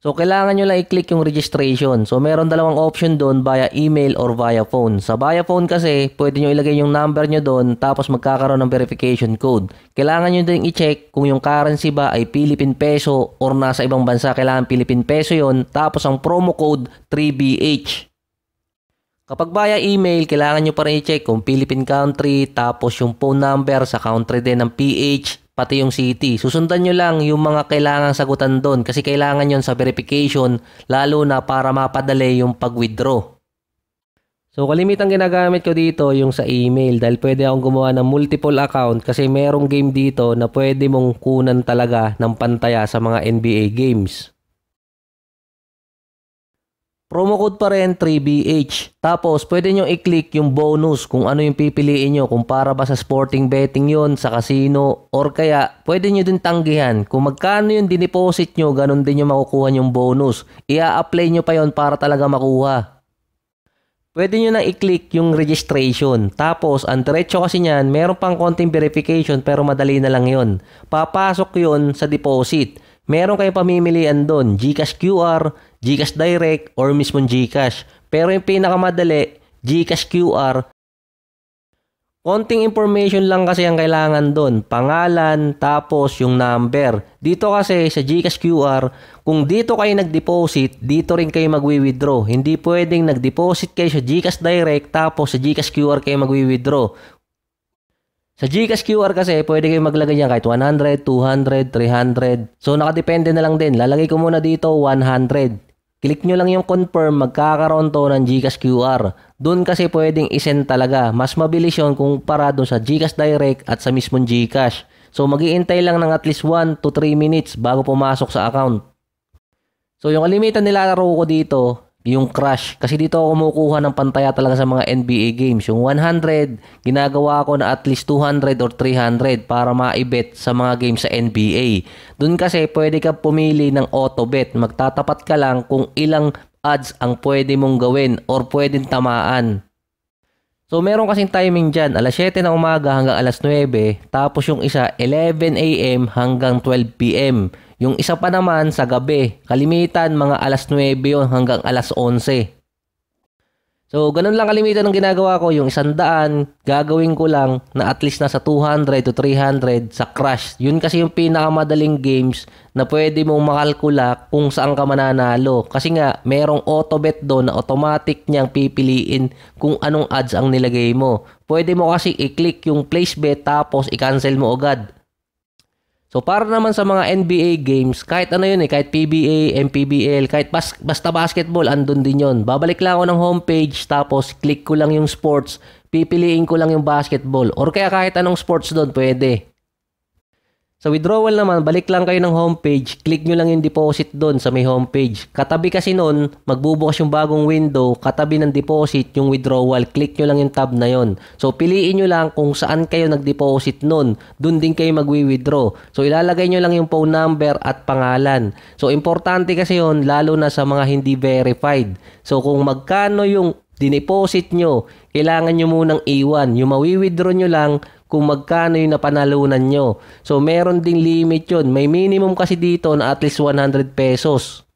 So, kailangan nyo lang i-click yung registration. So, meron dalawang option doon via email or via phone. Sa via phone kasi, pwede nyo ilagay yung number nyo doon tapos magkakaroon ng verification code. Kailangan nyo din i-check kung yung currency ba ay Philippine Peso or nasa ibang bansa. Kailangan Philippine Peso yon. Tapos ang promo code 3BH. Kapag via email, kailangan nyo pa rin i-check kung Philippine country tapos yung phone number sa country din ng PH. Pati yung city. Susundan nyo lang yung mga kailangang sagutan doon kasi kailangan yon sa verification lalo na para mapadali yung pag-withdraw. So kalimitang ginagamit ko dito yung sa email dahil pwede akong gumawa ng multiple account kasi merong game dito na pwede mong kunan talaga ng pantaya sa mga NBA games. Promo code pa rin 3BH. Tapos pwede nyo i-click yung bonus kung ano yung pipiliin nyo. Kung para ba sa sporting betting yon, sa casino, or kaya pwede nyo din tanggihan. Kung magkano yung dineposit nyo, ganun din yung makukuha yung bonus. Ia-apply nyo pa yon para talaga makuha. Pwede nyo na i-click yung registration. Tapos ang diretso kasi nyan, meron pang konting verification pero madali na lang yon. Papasok yon sa deposit. Meron kayong pamimilian doon, GCash QR, GCash Direct, or mismong GCash. Pero yung pinakamadali, GCash QR. Konting information lang kasi ang kailangan doon. Pangalan, tapos yung number. Dito kasi sa GCash QR, kung dito kayo nag-deposit, dito rin kayo magwi-withdraw. Hindi pwedeng nag-deposit kayo sa GCash Direct, tapos sa GCash QR kayo magwi-withdraw. Sa GCash QR kasi, pwede kayo maglagay niyan kahit 100, 200, 300. So, nakadepende na lang din. Lalagay ko muna dito 100. Click nyo lang yung confirm, magkakaroon to ng GCash QR. Doon kasi pwedeng isend talaga. Mas mabilis yun kumpara doon sa GCash Direct at sa mismong GCash. So, mag-iintay lang ng at least 1 to 3 minutes bago pumasok sa account. So, yung kalimitan nilalaro ko dito, yung Crush. Kasi dito ako kumukuha ng pantaya talaga sa mga NBA games. Yung 100, ginagawa ko na at least 200 or 300 para maibet sa mga games sa NBA. Doon kasi pwede ka pumili ng auto bet. Magtatapat ka lang kung ilang odds ang pwede mong gawin or pwedeng tamaan. So meron kasing timing dyan. Alas 7 ng umaga hanggang alas 9. Tapos yung isa 11 AM hanggang 12 PM. Yung isa pa naman sa gabi, kalimitan mga alas 9 yun hanggang alas 11. So, ganun lang kalimitan ng ginagawa ko. Yung 100, gagawin ko lang na at least nasa 200 to 300 sa Crush. Yun kasi yung pinakamadaling games na pwede mong makalkula kung saan ka mananalo. Kasi nga, merong auto bet doon na automatic niyang pipiliin kung anong odds ang nilagay mo. Pwede mo kasi i-click yung place bet tapos i-cancel mo agad. So para naman sa mga NBA games, kahit ano yun kahit PBA, MPBL, kahit basta basketball, andun din yun. Babalik lang ako ng homepage, tapos click ko lang yung sports, pipiliin ko lang yung basketball. Or kaya kahit anong sports doon, pwede. Sa withdrawal naman, balik lang kayo ng homepage, click nyo lang yung deposit doon sa may homepage. Katabi kasi noon, magbubukas yung bagong window, katabi ng deposit yung withdrawal, click nyo lang yung tab na yon. So piliin nyo lang kung saan kayo nag-deposit noon, doon din kayo magwi-withdraw. So ilalagay nyo lang yung phone number at pangalan. So importante kasi yon lalo na sa mga hindi verified. So kung magkano yung dineposit nyo, kailangan nyo munang iwan. Yung mawi-withdraw nyo lang kung magkano yung napanalunan nyo. So, meron ding limit yun. May minimum kasi dito na at least 100 pesos.